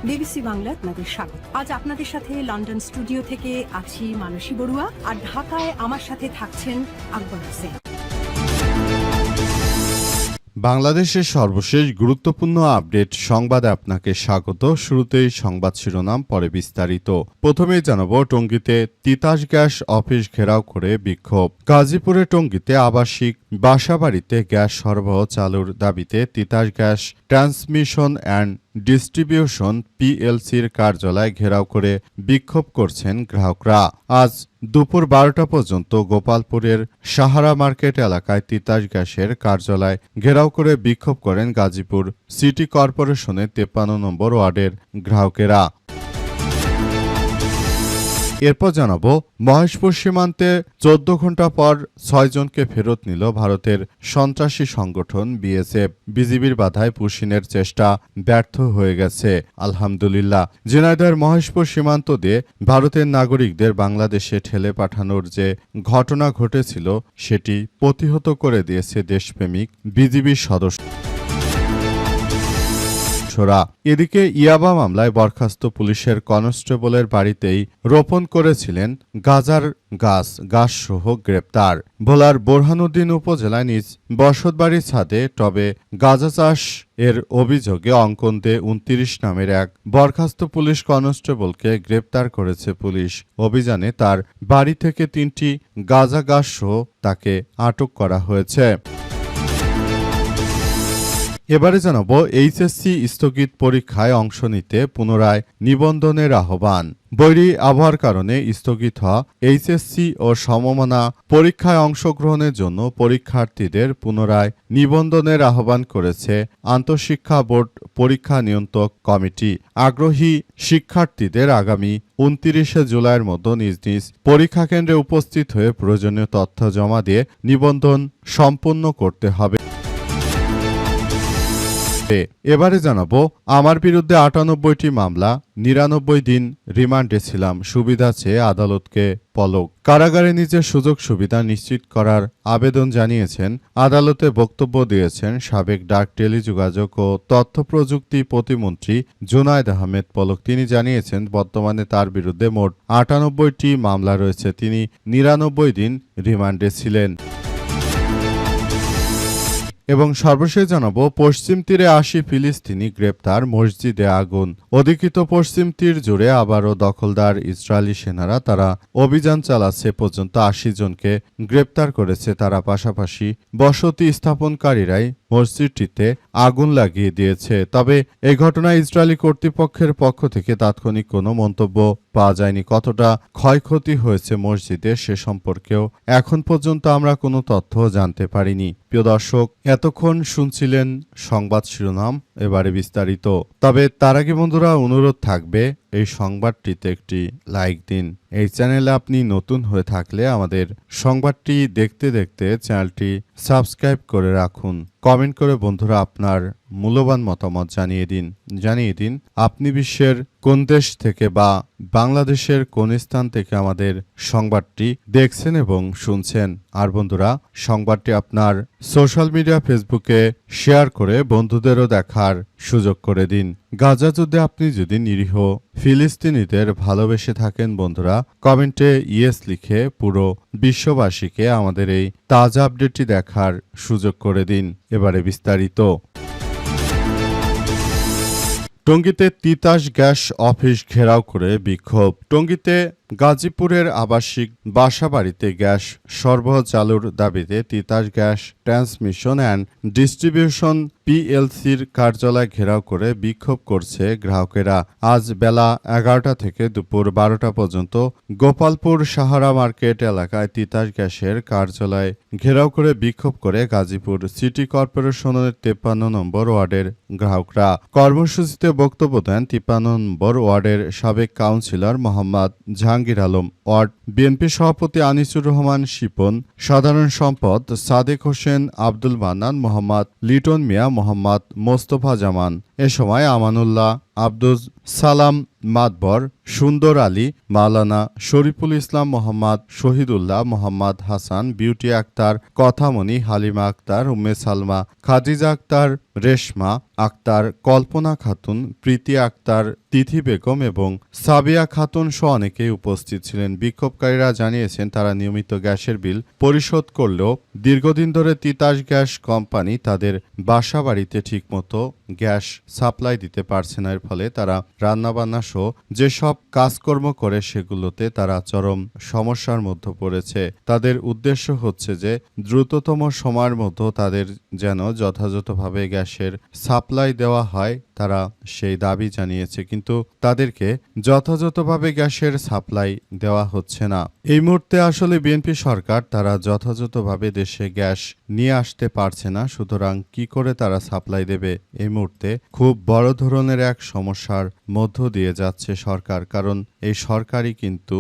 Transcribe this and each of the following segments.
BBC Bangla আপনাদের স্বাগত। আজ আপনাদের সাথে লন্ডন স্টুডিও থেকে আছি মানসী বড়ুয়া, আর ঢাকায় আমার সাথে থাকছেন আকবর হোসেন। বাংলাদেশের সর্বশেষ গুরুত্বপূর্ণ আপডেট সংবাদে আপনাকে স্বাগত। শুরুতেই সংবাদ শিরোনাম, পরে বিস্তারিত। প্রথমেই জানাবো, টঙ্গীতে তিতাস গ্যাস অফিস ঘেরাও করে বিক্ষোভ। গাজীপুরে টঙ্গীতে আবাসিক বাসাবাড়িতে গ্যাস সরবরাহ চালুর দাবিতে Titas gas transmission and distribution পিএলসির কার্যালয় ঘেরাও করে বিক্ষোভ করছেন গ্রাহকরা। আজ দুপুর 12টা পর্যন্ত গোপালপুরের সাহারা মার্কেট এলাকায় তিতাস গ্যাসের কার্যালয় ঘেরাও করে বিক্ষোভ করেন গাজীপুর সিটি কর্পোরেশনের 53 নম্বর ওয়ার্ডের গ্রাহকেরা। এরপর জানাবো, মহেশপুর সীমান্তে 14 ঘণ্টা পর 6 জনকে ফেরত নিল ভারতের সন্ত্রাসী সংগঠন বিএসএফ। বিজিবির বাধায় পুশিনের চেষ্টা ব্যর্থ হয়ে গেছে, আলহামদুলিল্লাহ। ঝিনাইদহের মহেশপুর সীমান্ত দিয়ে ভারতের নাগরিকদের বাংলাদেশে ঠেলে পাঠানোর যে ঘটনা ঘটেছিল সেটি প্রতিহত করে দিয়েছে দেশপ্রেমিক বিজিবির সদস্য। এদিকে ইয়াবা মামলায় বরখাস্ত পুলিশের কনস্টেবলের বাড়িতেই রোপণ করেছিলেন গাঁজার গাছ সহ গ্রেপ্তার। ভোলার বোরহানুদ্দিন উপজেলায় নিজ বসতবাড়ির ছাদে টবে গাঁজা চাষ এর অভিযোগে অঙ্কন দে 29 নামের এক বরখাস্ত পুলিশ কনস্টেবলকে গ্রেপ্তার করেছে পুলিশ। অভিযানে তার বাড়ি থেকে 3টি গাঁজা গাছ সহ তাকে আটক করা হয়েছে। এবারে জানাবো, এইচএসসি স্থগিত পরীক্ষায় অংশ নিতে পুনরায় নিবন্ধনের আহ্বান। বৈরী আবহাওয়ার কারণে স্থগিত হওয়া এইচএসসি ও সমমানা পরীক্ষায় অংশগ্রহণের জন্য পরীক্ষার্থীদের পুনরায় নিবন্ধনের আহ্বান করেছে আন্তঃশিক্ষা বোর্ড পরীক্ষা নিয়ন্ত্রক কমিটি। আগ্রহী শিক্ষার্থীদের আগামী 29 জুলাইয়ের মধ্যে নিজ নিজ পরীক্ষা কেন্দ্রে উপস্থিত হয়ে প্রয়োজনীয় তথ্য জমা দিয়ে নিবন্ধন সম্পন্ন করতে হবে। এবারে জানাবো, আমার বিরুদ্ধে 98টি মামলা, 99 দিন রিমান্ডে ছিলাম, সুবিধা চেয়ে আদালতকে পলক। কারাগারে নিজের সুযোগ সুবিধা নিশ্চিত করার আবেদন জানিয়েছেন। আদালতে বক্তব্য দিয়েছেন সাবেক ডাক, টেলিযোগাযোগ ও তথ্য প্রযুক্তি প্রতিমন্ত্রী জুনায়েদ আহমেদ পলক। তিনি জানিয়েছেন বর্তমানে তার বিরুদ্ধে মোট 98টি মামলা রয়েছে। তিনি 99 দিন রিমান্ডে ছিলেন। এবং সর্বশেষ জানাবো, পশ্চিম তীরে 80 ফিলিস্তিনি গ্রেপ্তার, মসজিদে আগুন। অধিকৃত পশ্চিম তীর জুড়ে আবারও দখলদার ইসরায়েলি সেনারা তারা অভিযান চালাচ্ছে। পর্যন্ত 80 জনকে গ্রেপ্তার করেছে তারা। পাশাপাশি বসতি স্থাপনকারীরাই মসজিদটিতে আগুন লাগিয়ে দিয়েছে। তবে এই ঘটনায় ইসরায়েলি কর্তৃপক্ষের পক্ষ থেকে তাৎক্ষণিক কোনো মন্তব্য পাওয়া যায়নি। কতটা ক্ষয়ক্ষতি হয়েছে মসজিদে সে সম্পর্কেও এখন পর্যন্ত আমরা কোনো তথ্য জানতে পারিনি। প্রিয় দর্শক, এতক্ষণ শুনছিলেন সংবাদ শিরোনাম, এবারে বিস্তারিত। তবে তার আগে বন্ধুরা অনুরোধ থাকবে, এই সংবাদটিতে একটি লাইক দিন। এই চ্যানেলে আপনি নতুন হয়ে থাকলে আমাদের সংবাদটি দেখতে দেখতে চ্যানেলটি সাবস্ক্রাইব করে রাখুন। কমেন্ট করে বন্ধুরা আপনার মূল্যবান মতামত জানিয়ে দিন আপনি বিশ্বের কোন দেশ থেকে বা বাংলাদেশের কোন স্থান থেকে আমাদের সংবাদটি দেখছেন এবং শুনছেন। আর বন্ধুরা, সংবাদটি আপনার সোশ্যাল মিডিয়া ফেসবুকে শেয়ার করে বন্ধুদেরও দেখার সুযোগ করে দিন। গাজা যুদ্ধে আপনি যদি নিরীহ ফিলিস্তিনিদের ভালোবেসে থাকেন বন্ধুরা, কমেন্টে ইয়েস লিখে পুরো বিশ্ববাসীকে আমাদের এই তাজা আপডেটটি দেখার সুযোগ করে দিন। এবারে বিস্তারিত। টঙ্গীতে তিতাস গ্যাস অফিস ঘেরাও করে বিক্ষোভ। টঙ্গীতে গাজীপুরের আবাসিক বাসাবাড়িতে গ্যাস সরবরাহ চালুর দাবিতে Titas gas transmission and distribution পিএলসির কার্যালয় ঘেরাও করে বিক্ষোভ করছে গ্রাহকেরা। আজ বেলা 11টা থেকে দুপুর 12টা পর্যন্ত গোপালপুর সাহারা মার্কেট এলাকায় তিতাস গ্যাসের কার্যালয় ঘেরাও করে বিক্ষোভ করে গাজীপুর সিটি কর্পোরেশনের 53 নম্বর ওয়ার্ডের গ্রাহকরা। কর্মসূচিতে বক্তব্য দেন 53 নম্বর ওয়ার্ডের সাবেক কাউন্সিলর মোহাম্মদ জাহাঙ্গীর আলম, ওয়ার্ড বিএনপি সভাপতি আনিসুর রহমান শিপন, সাধারণ সম্পাদক সাদেক হোসেন, আব্দুল মান্নান, মোহাম্মদ লিটন মিয়া, মোহাম্মদ মোস্তফা জামান। এ সময় আমানুল্লাহ আব্দুস সালাম মাদবর, সুন্দর আলী, মাওলানা শরীফুল ইসলাম মোহাম্মদ শহীদুল্লাহ, মোহাম্মদ হাসান, বিউটি আক্তার, কথামণি, হালিমা আক্তার, উম্মে সালমা, খাদিজা আক্তার, রেশমা আক্তার, কল্পনা খাতুন, প্রীতি আক্তার, তিথি বেগম এবং সাবিয়া খাতুন সহ অনেকেই উপস্থিত ছিলেন। বিক্ষোভকারীরা জানিয়েছেন তারা নিয়মিত গ্যাসের বিল পরিশোধ করলেও দীর্ঘদিন ধরে তিতাস গ্যাস কোম্পানি তাদের বাসাবাড়িতে ঠিকমতো গ্যাস সাপ্লাই দিতে পারছে না। এর ফলে তারা রান্নাবান্না সহ যেসব কাজকর্ম করে সেগুলোতে তারা চরম সমস্যার মধ্যে পড়েছে। তাদের উদ্দেশ্য হচ্ছে যে দ্রুততম সময়ের মধ্যে তাদের যেন যথাযথভাবে গ্যাসের সাপ্লাই দেওয়া হয়। তারা সেই দাবি জানিয়েছে, কিন্তু তাদেরকে যথাযথভাবে গ্যাসের সাপ্লাই দেওয়া হচ্ছে না। এই মুহূর্তে আসলে বিএনপি সরকার তারা যথাযথভাবে দেশে গ্যাস নিয়ে আসতে পারছে না, সুতরাং কি করে তারা সাপ্লাই দেবে? এই মুহূর্তে খুব বড় ধরনের এক সমস্যার মধ্য দিয়ে যাচ্ছে সরকার, কারণ এই সরকারই কিন্তু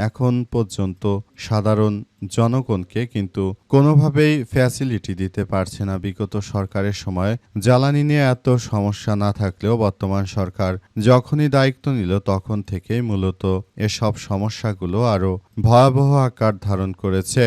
এখন পর্যন্ত সাধারণ জনগণকে কিন্তু কোনোভাবেই ফ্যাসিলিটি দিতে পারছে না। বিগত সরকারের সময় জ্বালানি নিয়ে এত সমস্যা না থাকলেও বর্তমান সরকার যখনই দায়িত্ব নিল তখন থেকেই মূলত এসব সমস্যাগুলো আরও ভয়াবহ আকার ধারণ করেছে।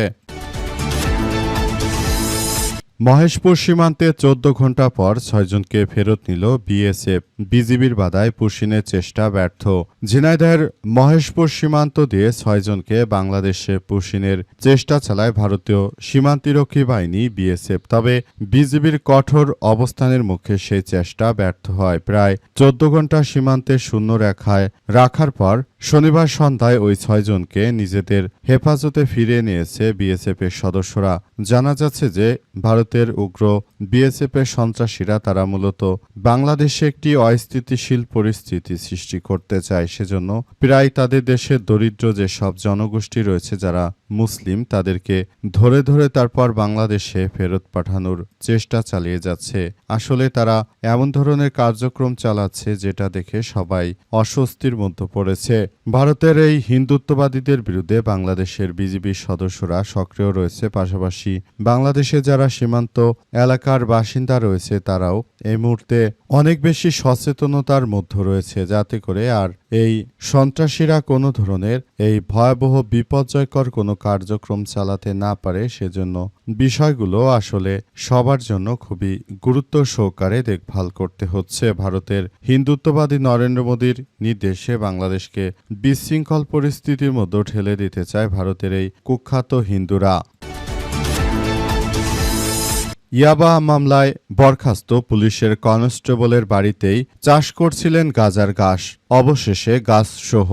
মহেশপুর সীমান্তে ১৪ ঘণ্টা পর ৬ জনকে ফেরত নিল বিএসএফ। বিজিবির বাধায় পুশিনের চেষ্টা ব্যর্থ। ঝিনাইদহের মহেশপুর সীমান্ত দিয়ে ৬ জনকে বাংলাদেশে পুশিনের চেষ্টা চালায় ভারতীয় সীমান্তরক্ষী বাহিনী বিএসএফ। তবে বিজিবির কঠোর অবস্থানের মুখে সেই চেষ্টা ব্যর্থ হয়। প্রায় ১৪ ঘণ্টা সীমান্তে শূন্য রেখায় রাখার পর শনিবার সন্ধ্যায় ওই ৬ জনকে নিজেদের হেফাজতে ফিরিয়ে নিয়েছে বিএসএফের সদস্যরা। জানা যাচ্ছে যে ভারতের উগ্র বিএসএফের সন্ত্রাসীরা তারা মূলত বাংলাদেশে একটি অস্থিতিশীল পরিস্থিতি সৃষ্টি করতে চায়। সেজন্য প্রায় তাদের দেশের দরিদ্র যেসব জনগোষ্ঠী রয়েছে যারা মুসলিম তাদেরকে ধরে ধরে তারপর বাংলাদেশে ফেরত পাঠানোর চেষ্টা চালিয়ে যাচ্ছে। আসলে তারা এমন ধরনের কার্যক্রম চালাচ্ছে যেটা দেখে সবাই অস্বস্তির মধ্যে পড়েছে। ভারতের এই হিন্দুত্ববাদীদের বিরুদ্ধে বাংলাদেশের বিজিবির সদস্যরা সক্রিয় রয়েছে। পাশাপাশি বাংলাদেশে যারা সীমান্ত এলাকার বাসিন্দা রয়েছে তারাও এই মুহূর্তে অনেক বেশি সচেতনতার মধ্যে রয়েছে, যাতে করে আর এই সন্ত্রাসীরা কোনো ধরনের এই ভয়াবহ বিপর্যয়কর কোনো কার্যক্রম চালাতে না পারে। সেজন্য বিষয়গুলো আসলে সবার জন্য খুবই গুরুত্ব সহকারে দেখভাল করতে হচ্ছে। ভারতের হিন্দুত্ববাদী নরেন্দ্র মোদীর নির্দেশে বাংলাদেশকে বিশৃঙ্খল পরিস্থিতির মধ্যে ঠেলে দিতে চায় ভারতের এই কুখ্যাত হিন্দুরা। ইয়াবা মামলায় বরখাস্ত পুলিশের কনস্টেবলের বাড়িতেই চাষ করছিলেন গাঁজার গাছ। অবশেষে গাছসহ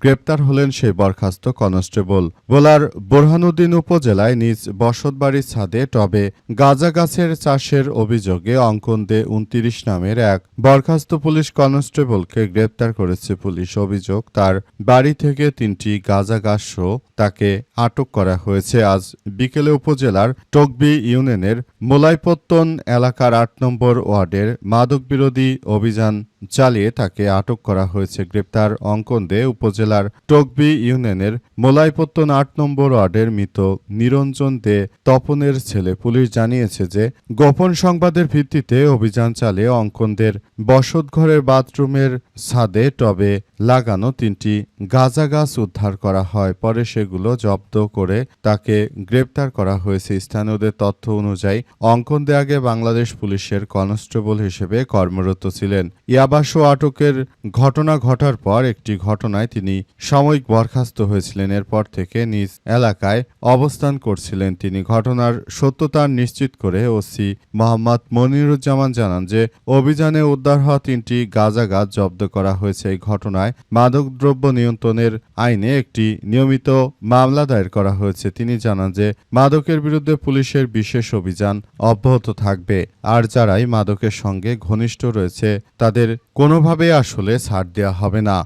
গ্রেপ্তার হলেন সেই বরখাস্ত কনস্টেবল। ভোলার বোরহানুদ্দিন উপজেলায় নিজ বসতবাড়ির ছাদে টবে গাঁজা গাছের চাষের অভিযোগে অঙ্কন দে ২৯ নামের এক বরখাস্ত পুলিশ কনস্টেবলকে গ্রেপ্তার করেছে পুলিশ। অভিযোগ, তার বাড়ি থেকে ৩টি গাঁজা গাছসহ তাকে আটক করা হয়েছে। আজ বিকেলে উপজেলার টকবি ইউনিয়নের মোলাইপত্তন এলাকার ৮ নম্বর ওয়ার্ডের মাদক বিরোধী অভিযান চালিয়ে তাকে আটক করা হয়েছে। গ্রেপ্তার অঙ্কন দে উপজেলার টকবি ইউনিয়নের মোলাইপত্তন ৮ নম্বর ওয়ার্ডের মৃত নিরঞ্জন দে তপনের ছেলে। পুলিশ জানিয়েছে যে গোপন সংবাদের ভিত্তিতে অভিযান চালিয়ে অঙ্কনদের বসতঘরের বাথরুমের ছাদে টবে লাগানো ৩টি গাঁজা গাছ উদ্ধার করা হয়। পরে সেগুলো জব্দ করে তাকে গ্রেপ্তার করা হয়েছে। স্থানীয়দের তথ্য অনুযায়ী অঙ্কন দে আগে বাংলাদেশ পুলিশের কনস্টেবল হিসেবে কর্মরত ছিলেন। ইয়াবাসো আটকের ঘটনা ঘটার পর একটি ঘটনায় তিনি সাময়িক বরখাস্ত হয়েছিলেন। এরপর থেকে নিজ এলাকায় অবস্থান করছিলেন তিনি। ঘটনার সত্যতা নিশ্চিত করে ওসি মোহাম্মদ মনিরুজ্জামান জানান যে অভিযানে উদ্ধার হওয়া ৩টি গাঁজা গাছ জব্দ করা হয়েছে। এই ঘটনায় মাদকদ্রব্য নিয়ন্ত্রণের আইনে একটি নিয়মিত মামলা দায়ের করা হয়েছে। তিনি জানান যে মাদকের বিরুদ্ধে পুলিশের বিশেষ অভিযান অব্যাহত থাকবে, আর যারাই মাদকের সঙ্গে ঘনিষ্ঠ রয়েছে তাদের কোনোভাবে আসলে ছাড় দেওয়া হবে না।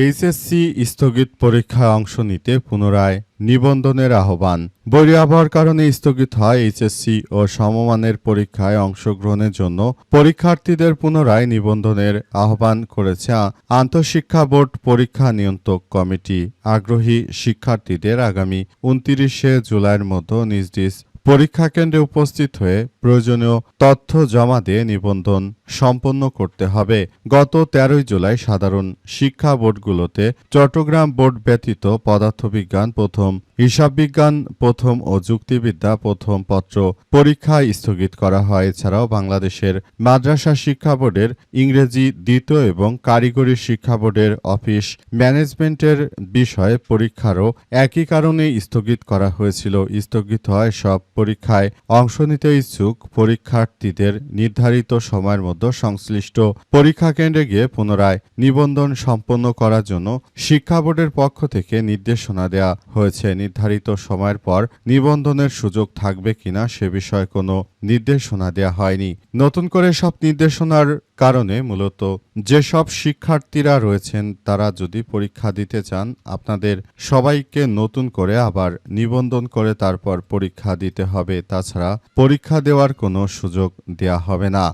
এইচএসসি স্থগিত পরীক্ষায় অংশ নিতে পুনরায় নিবন্ধনের আহ্বান। বৈরী আবহাওয়ার কারণে স্থগিত হয় এইচএসসি ও সমমানের পরীক্ষায় অংশগ্রহণের জন্য পরীক্ষার্থীদের পুনরায় নিবন্ধনের আহ্বান করেছে আন্তঃশিক্ষা বোর্ড পরীক্ষা নিয়ন্ত্রক কমিটি। আগ্রহী শিক্ষার্থীদের আগামী ২৯শে জুলাইয়ের মধ্যে নিজ নিজ পরীক্ষা কেন্দ্রে উপস্থিত হয়ে প্রয়োজনীয় তথ্য জমা দিয়ে নিবন্ধন সম্পন্ন করতে হবে। গত 13 জুলাই সাধারণ শিক্ষা বোর্ডগুলোতে চট্টগ্রাম বোর্ড ব্যতীত পদার্থবিজ্ঞান প্রথম, হিসাব বিজ্ঞান প্রথম ও যুক্তিবিদ্যা প্রথম পত্র পরীক্ষা স্থগিত করা হয়। এছাড়াও বাংলাদেশের মাদ্রাসা শিক্ষা বোর্ডের ইংরেজি দ্বিতীয় এবং কারিগরি শিক্ষা বোর্ডের অফিস ম্যানেজমেন্টের বিষয় পরীক্ষারও একই কারণে স্থগিত করা হয়েছিল। স্থগিত হয় সব পরীক্ষায় অংশ নিতে ইচ্ছুক পরীক্ষার্থীদের নির্ধারিত সময়ের মধ্যে সংশ্লিষ্ট পরীক্ষা কেন্দ্রে গিয়ে পুনরায় নিবন্ধন সম্পন্ন করার জন্য শিক্ষা বোর্ডের পক্ষ থেকে নির্দেশনা দেওয়া হয়েছে। নির্ধারিত সময়ের পর নিবন্ধনের সুযোগ থাকবে কিনা সে বিষয়ে কোনো নির্দেশনা দেওয়া হয়নি। নতুন করে সব নির্দেশনার কারণে মূলত যেসব শিক্ষার্থীরা রয়েছেন তারা যদি পরীক্ষা দিতে চান, আপনাদের সবাইকে নতুন করে আবার নিবন্ধন করে তারপর পরীক্ষা দিতে হবে। তাছাড়া পরীক্ষা দেওয়ার কোনো সুযোগ দেওয়া হবে না।